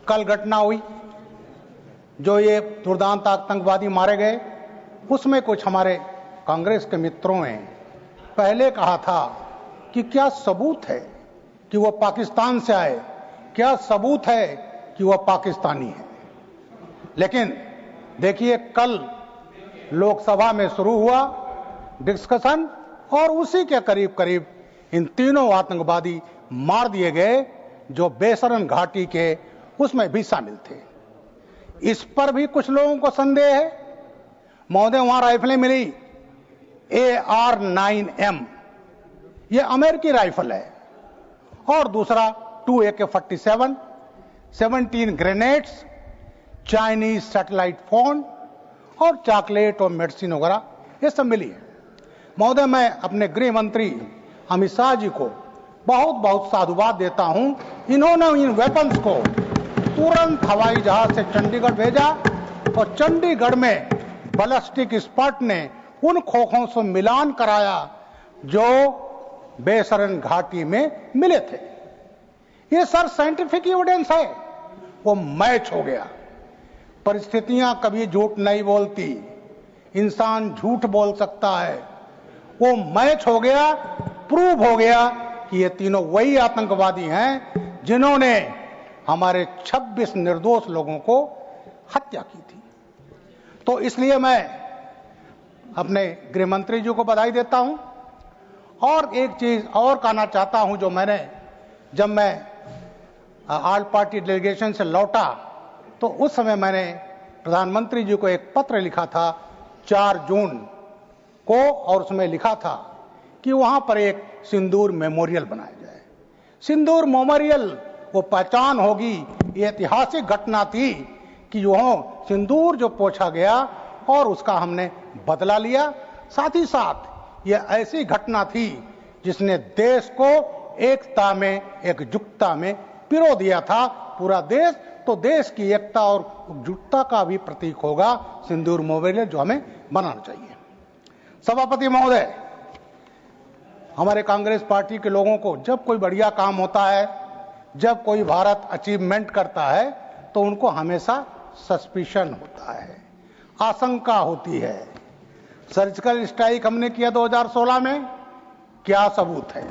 कल घटना हुई, जो ये दुर्दांत आतंकवादी मारे गए, उसमें कुछ हमारे कांग्रेस के मित्रों ने पहले कहा था कि क्या सबूत है कि वो पाकिस्तान से आए, क्या सबूत है कि वो पाकिस्तानी है। लेकिन देखिए, कल लोकसभा में शुरू हुआ डिस्कशन और उसी के करीब करीब इन तीनों आतंकवादी मार दिए गए जो बेसरन घाटी के उसमें भी शामिल थे। इस पर भी कुछ लोगों को संदेह है। महोदय, वहां राइफलें मिली AR-9M, ये अमेरिकी राइफल है, और दूसरा 2 AK-47, 17 grenades, Chinese satellite phone और चॉकलेट और मेडिसिन वगैरह ये सब मिली है। महोदय, मैं अपने गृह मंत्री अमित शाह जी को बहुत बहुत साधुवाद देता हूं। इन्होंने इन वेपन्स को तुरंत हवाई जहाज से चंडीगढ़ भेजा और चंडीगढ़ में बैलिस्टिक एक्सपर्ट ने उन खोखों से मिलान कराया जो बेसरन घाटी में मिले थे। ये सर साइंटिफिक एविडेंस है। वो मैच हो गया। परिस्थितियां कभी झूठ नहीं बोलती, इंसान झूठ बोल सकता है। वो मैच हो गया, प्रूव हो गया कि ये तीनों वही आतंकवादी हैं जिन्होंने हमारे 26 निर्दोष लोगों को हत्या की थी। तो इसलिए मैं अपने गृह मंत्री जी को बधाई देता हूं। और एक चीज और कहना चाहता हूं, जो मैंने जब मैं ऑल पार्टी डेलीगेशन से लौटा तो उस समय मैंने प्रधानमंत्री जी को एक पत्र लिखा था 4 जून को, और उसमें लिखा था कि वहां पर एक सिंदूर मेमोरियल बनाया जाए। सिंदूर मेमोरियल वो पहचान होगी, ये ऐतिहासिक घटना थी कि वहां सिंदूर जो पोंछा गया और उसका हमने बदला लिया। साथ ही साथ ये ऐसी घटना थी जिसने देश को एकता में, एकजुटता में पिरो दिया था। पूरा देश, तो देश की एकता और एकजुटता का भी प्रतीक होगा सिंदूर मेमोरियल, जो हमें बनाना चाहिए। सभापति महोदय, हमारे कांग्रेस पार्टी के लोगों को जब कोई बढ़िया काम होता है, जब कोई भारत अचीवमेंट करता है, तो उनको हमेशा सस्पिशन होता है, आशंका होती है। सर्जिकल स्ट्राइक हमने किया 2016 में, क्या सबूत है?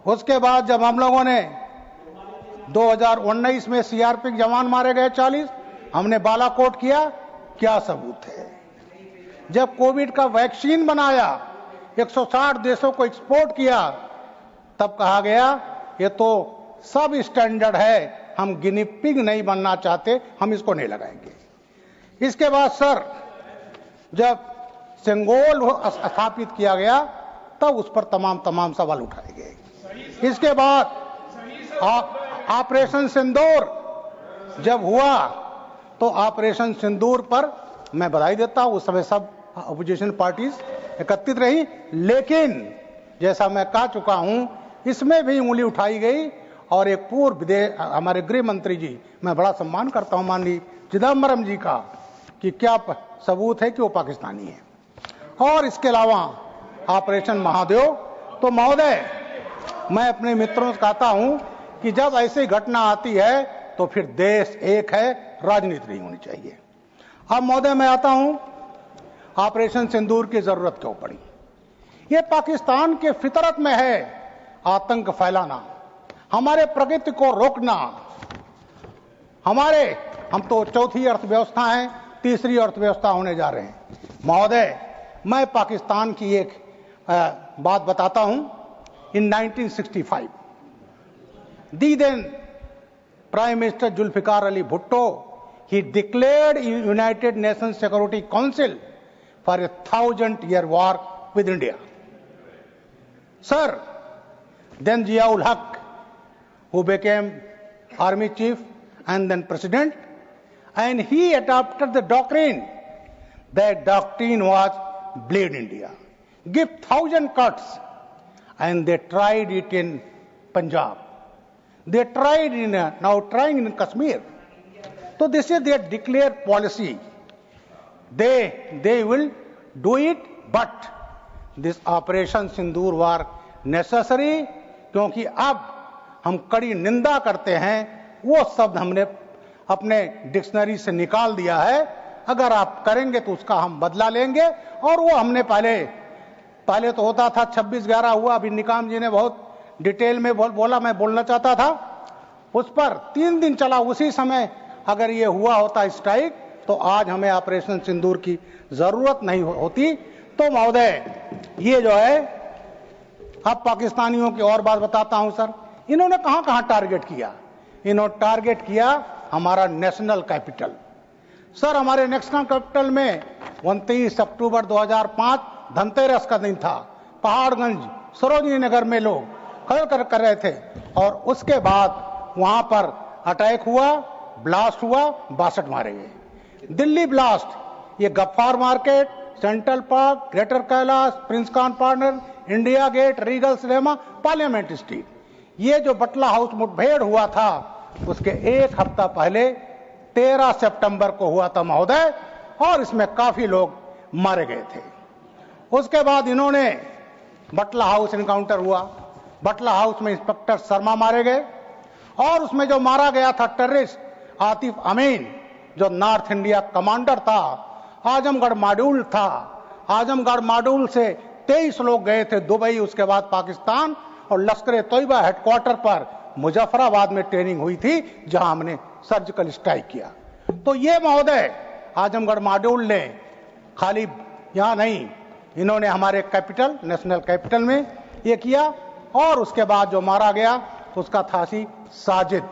उसके बाद जब हम लोगों ने 2019 में सीआरपी के जवान मारे गए 40, हमने बालाकोट किया, क्या सबूत है? जब कोविड का वैक्सीन बनाया, 160 देशों को एक्सपोर्ट किया, तब कहा गया ये तो सब स्टैंडर्ड है, हम गिनी पिग नहीं बनना चाहते, हम इसको नहीं लगाएंगे। इसके बाद सर, जब सेंगोल स्थापित किया गया, तब उस पर तमाम सवाल उठाए गए। इसके बाद ऑपरेशन सिंदूर जब हुआ, तो ऑपरेशन सिंदूर पर मैं बधाई देता हूं, उस समय सब अपोजिशन पार्टीज एकत्रित रही, लेकिन जैसा मैं कह चुका हूं, इसमें भी उंगली उठाई गई। और एक पूर्व हमारे गृह मंत्री जी, मैं बड़ा सम्मान करता हूं माननीय चिदम्बरम जी का, कि क्या सबूत है कि वो पाकिस्तानी है। और इसके अलावा ऑपरेशन महादेव, तो महोदय मैं अपने मित्रों से कहता हूं कि जब ऐसी घटना आती है तो फिर देश एक है, राजनीति नहीं होनी चाहिए। अब महोदय मैं आता हूं, ऑपरेशन सिंदूर की जरूरत क्यों पड़ी? ये पाकिस्तान के फितरत में है आतंक फैलाना, हमारे प्रगति को रोकना। हम तो चौथी अर्थव्यवस्था है, तीसरी अर्थव्यवस्था होने जा रहे हैं। महोदय, मैं पाकिस्तान की एक बात बताता हूं। In 1965 the then prime minister Zulfikar Ali Bhutto, he declared United Nations Security Council for a 1000-year war with India. Sir, then Ziaul Haq, who became army chief and then president, and he adopted the doctrine. That doctrine was bleed India, give 1000 cuts, and they tried it in Punjab. They tried now trying in Kashmir. So this is their declared policy. They will do it, but this Operation Sindoor war necessary, क्योंकि अब हम कड़ी निंदा करते हैं वो शब्द हमने अपने डिक्शनरी से निकाल दिया है। अगर आप करेंगे तो उसका हम बदला लेंगे। और वो हमने पहले तो होता था 26/11 हुआ, अभी निकाम जी ने बहुत डिटेल में बोला, मैं बोलना चाहता था उस पर। 3 दिन चला, उसी समय अगर ये हुआ होता स्ट्राइक तो आज हमें ऑपरेशन सिंदूर की जरूरत नहीं होती। तो महोदय ये जो है, अब पाकिस्तानियों की और बात बताता हूं सर। इन्होंने कहां कहां टारगेट किया? इन्होंने टारगेट किया हमारा नेशनल कैपिटल। सर हमारे नेशनल कैपिटल में 29 अक्टूबर 2005 धनतेरस का दिन था। पहाड़गंज सरोजनी नगर में लोग खड़े कर रहे थे और उसके बाद वहां पर अटैक हुआ, ब्लास्ट हुआ, 62 मारे गए। दिल्ली ब्लास्ट, ये Ghaffar Market, Central Park, Greater Kailash, prince Khan partner, India Gate, Regal Cinema, Parliament Street, ये जो बटला हाउस मुठभेड़ हुआ था उसके 1 हफ्ता पहले 13 सितंबर को हुआ था महोदय, और इसमें काफी लोग मारे गए थे। उसके बाद इन्होंने बटला हाउस एनकाउंटर हुआ, बटला हाउस में इंस्पेक्टर शर्मा मारे गए, और उसमें जो मारा गया था टेररिस्ट आतिफ अमीन, जो नॉर्थ इंडिया कमांडर था, आजमगढ़ मॉड्यूल था। आजमगढ़ मॉड्यूल से 23 लोग गए थे दुबई, उसके बाद पाकिस्तान, और लश्कर तोयबा हेडक्वार्टर पर मुजफ्फराबाद में ट्रेनिंग हुई थी जहां हमने सर्जिकल स्ट्राइक किया। तो ये महोदय आजमगढ़ मॉड्यूल ने खाली यहां नहीं, इन्होंने हमारे कैपिटल, नेशनल कैपिटल में ये किया। और उसके बाद जो मारा गया उसका था साजिद,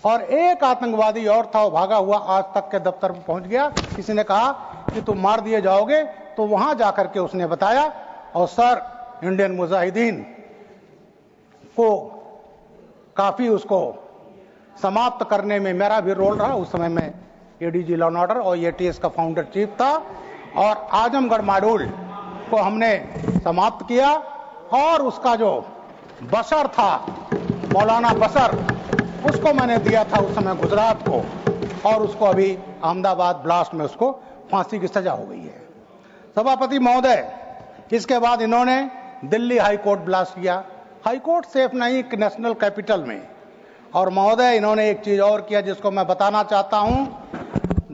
और एक आतंकवादी और था, वो भागा हुआ आज तक के दफ्तर में पहुंच गया। किसी ने कहा कि तुम मार दिए जाओगे, तो वहां जाकर के उसने बताया। और सर इंडियन मुजाहिदीन को काफी उसको समाप्त करने में मेरा भी रोल रहा। उस समय मैं एडीजी लॉ एंड ऑर्डर और एटीएस का फाउंडर चीफ था, और आजमगढ़ मॉड्यूल को हमने समाप्त किया। और उसका जो बशर था, मौलाना बशर, उसको मैंने दिया था उस समय गुजरात को, और उसको अभी अहमदाबाद ब्लास्ट में उसको फांसी की सजा हो गई है। सभापति महोदय, इसके बाद इन्होंने दिल्ली हाई कोर्ट ब्लास्ट किया। हाई कोर्ट सेफ नहीं नेशनल कैपिटल में। और महोदय इन्होंने एक चीज और किया जिसको मैं बताना चाहता हूं,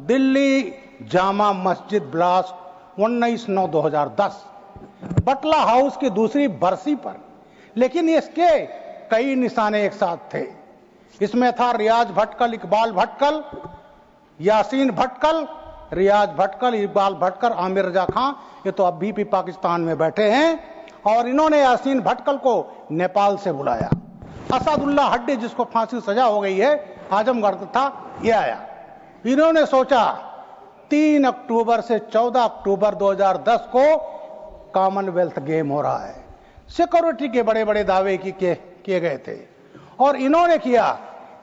दिल्ली जामा मस्जिद ब्लास्ट 19/9/2010 बटला हाउस की दूसरी बरसी पर। लेकिन इसके कई निशाने एक साथ थे। इसमें था रियाज भटकल, इकबाल भटकल, यासीन भटकल, रियाज भटकल, इकबाल भटकल, आमिर रजा खां, ये तो अभी भी पाकिस्तान में बैठे हैं। और इन्होंने यासीन भटकल को नेपाल से बुलाया। असदुल्ला हड्डी, जिसको फांसी सजा हो गई है, आजमगढ़ था, ये आया। इन्होंने सोचा 3 अक्टूबर से 14 अक्टूबर 2010 को कॉमनवेल्थ गेम हो रहा है, सिक्योरिटी के बड़े बड़े दावे किए गए थे। और इन्होंने किया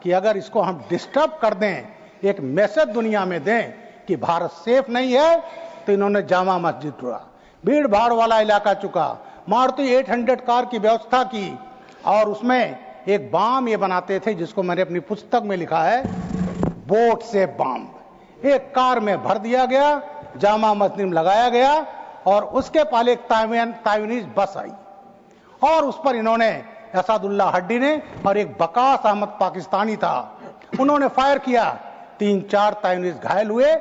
कि अगर इसको हम डिस्टर्ब कर दें, एक मैसेज दुनिया में दें कि भारत सेफ नहीं है, तो इन्होंने जामा मस्जिद तोड़ा, भीड़ भाड़ वाला इलाका चुका, मारुति 800 कार की व्यवस्था की। और उसमें एक बम ये बनाते थे जिसको मैंने अपनी पुस्तक में लिखा है, बोट से बम, एक कार में भर दिया गया, जामा मस्जिद में लगाया गया, और उसके पहले एक ताइवानीज बस आई, और उस पर इन्होंने असदुल्ला हड्डी ने और एक बकास अहमद पाकिस्तानी था, उन्होंने फायर किया। 3-4 ताइवानीज घायल हुए।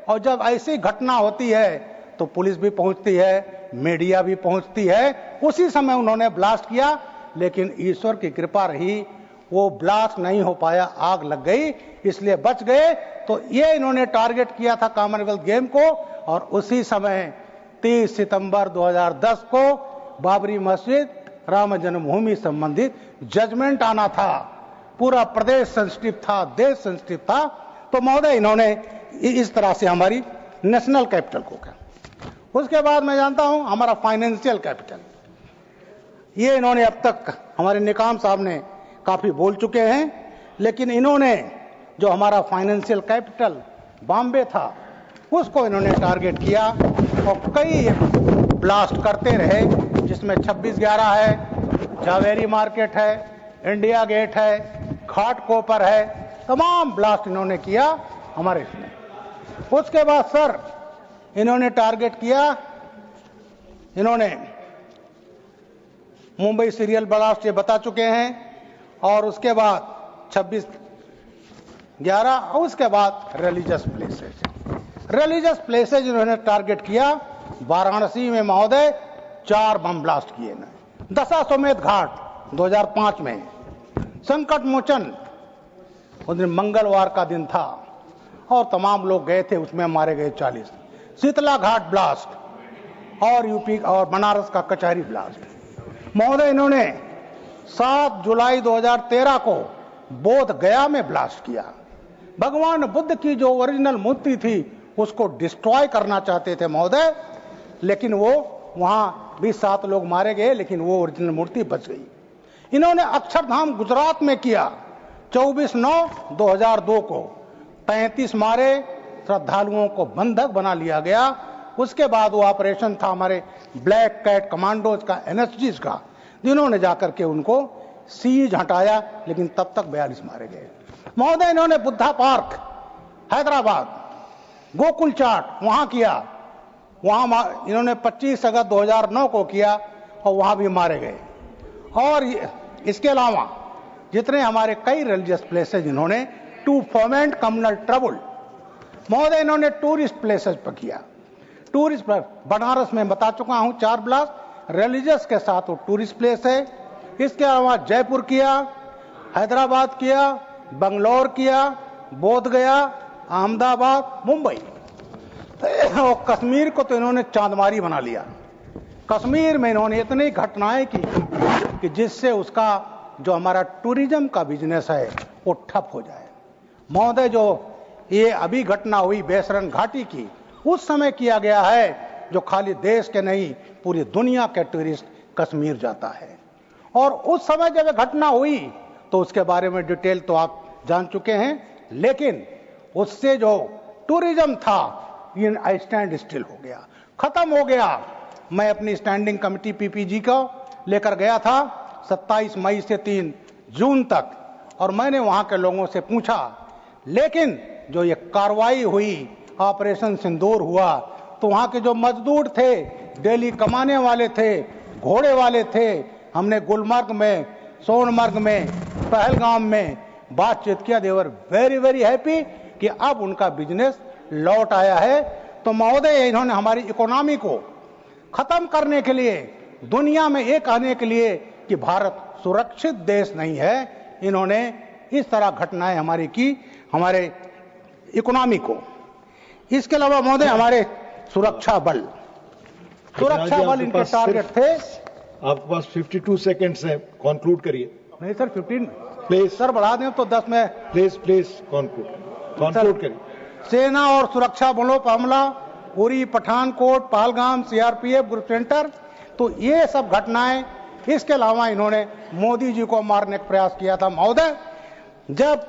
और जब ऐसी घटना होती है तो पुलिस भी पहुंचती है, मीडिया भी पहुंचती है। उसी समय उन्होंने ब्लास्ट किया, लेकिन ईश्वर की कृपा रही, वो ब्लास्ट नहीं हो पाया, आग लग गई, इसलिए बच गए। तो ये इन्होंने टारगेट किया था कॉमनवेल्थ गेम को। और उसी समय 30 सितंबर 2010 को बाबरी मस्जिद, राम जन्मभूमि संबंधित जजमेंट आना था। पूरा प्रदेश सेंसिटिव था, देश सेंसिटिव था। तो महोदय इन्होंने इस तरह से हमारी नेशनल कैपिटल को किया। उसके बाद मैं जानता हूं हमारा फाइनेंशियल कैपिटल, ये इन्होंने अब तक हमारे निकाम साहब ने काफी बोल चुके हैं, लेकिन इन्होंने जो हमारा फाइनेंशियल कैपिटल बॉम्बे था उसको इन्होंने टारगेट किया और कई ब्लास्ट करते रहे, जिसमें 26/11 है, जावेरी मार्केट है, इंडिया गेट है, घाट कोपर है, तमाम ब्लास्ट इन्होंने किया हमारे इसमें। उसके बाद सर इन्होंने टारगेट किया, इन्होंने मुंबई सीरियल ब्लास्ट ये बता चुके हैं, और उसके बाद 26 11 और उसके बाद रिलीजियस प्लेसेज इन्होंने टारगेट किया। वाराणसी में महोदय 4 बम ब्लास्ट किए इन्होंने। दशाश्वमेध घाट 2005 में, संकट मोचन उस दिन मंगलवार का दिन था और तमाम लोग गए थे, उसमें मारे गए 40। शीतला घाट ब्लास्ट और यूपी और बनारस का कचहरी ब्लास्ट। महोदय इन्होंने 7 जुलाई 2013 को बोध गया में ब्लास्ट किया। भगवान बुद्ध की जो ओरिजिनल मूर्ति थी उसको डिस्ट्रॉय करना चाहते थे महोदय, लेकिन वो वहां भी 7 लोग मारे गए, लेकिन वो ओरिजिनल मूर्ति बच गई। इन्होंने अक्षरधाम गुजरात में किया 24/9/2002 को। 35 मारे श्रद्धालुओं को बंधक बना लिया गया। उसके बाद वो ऑपरेशन था हमारे ब्लैक कैट कमांडोज का, एनएसजीज का, जिन्होंने जाकर के उनको सीज हटाया, लेकिन तब तक 42 मारे गए। महोदय इन्होंने बुद्धा पार्क हैदराबाद, गोकुल चाट वहां किया। वहां इन्होंने 25 अगस्त 2009 को किया और वहां भी मारे गए। और इसके अलावा जितने हमारे कई रिलीजियस प्लेसेज इन्होंने टू फोमेंट कम्युनल ट्रबल, महोदय इन्होंने टूरिस्ट प्लेसेज पर किया। टूरिस्ट बनारस में बता चुका हूं 4 ब्लास्ट, रिलीजियस के साथ वो टूरिस्ट प्लेस है। इसके अलावा जयपुर किया, हैदराबाद किया, बंगलौर किया, बोध गया, अहमदाबाद, मुंबई और कश्मीर को तो इन्होंने चांदमारी बना लिया। कश्मीर में इन्होंने इतनी घटनाएं की कि जिससे उसका जो हमारा टूरिज्म का बिजनेस है वो ठप हो जाए। महोदय जो ये अभी घटना हुई बेसरन घाटी की, उस समय किया गया है जो खाली देश के नहीं पूरी दुनिया के टूरिस्ट कश्मीर जाता है। और उस समय जब घटना हुई तो उसके बारे में डिटेल तो आप जान चुके हैं, लेकिन उससे जो टूरिज्म था ये आई स्टैंड स्टिल हो गया, खत्म हो गया। मैं अपनी स्टैंडिंग कमेटी पीपीजी को लेकर गया था 27 मई से 3 जून तक, और मैंने वहां के लोगों से पूछा, लेकिन जो ये कार्रवाई हुई, ऑपरेशन सिंदूर हुआ, तो वहां के जो मजदूर थे, डेली कमाने वाले थे, घोड़े वाले थे, हमने गुलमर्ग में, सोनमर्ग में, पहलगाम में बातचीत किया। दे वर वेरी वेरी हैप्पी कि अब उनका बिजनेस लौट आया है। तो महोदय इन्होंने हमारी इकोनॉमी को खत्म करने के लिए, दुनिया में एक आने के लिए कि भारत सुरक्षित देश नहीं है, इन्होंने इस तरह घटनाएं हमारी की, हमारे इकोनॉमी को। इसके अलावा महोदय हमारे सुरक्षा बल इनके टारगेट थे। आपके पास 52 सेकंड्स है, कंक्लूड करिए। नहीं सर 15 प्लीज सर बढ़ा दें तो 10 में। प्लीज कंक्लूड करिए। सेना और सुरक्षा बलों पर हमला, Uri, Pathankot, Pahalgam, CRPF group centre, तो ये सब घटनाएं। इसके अलावा इन्होंने मोदी जी को मारने का प्रयास किया था महोदय। जब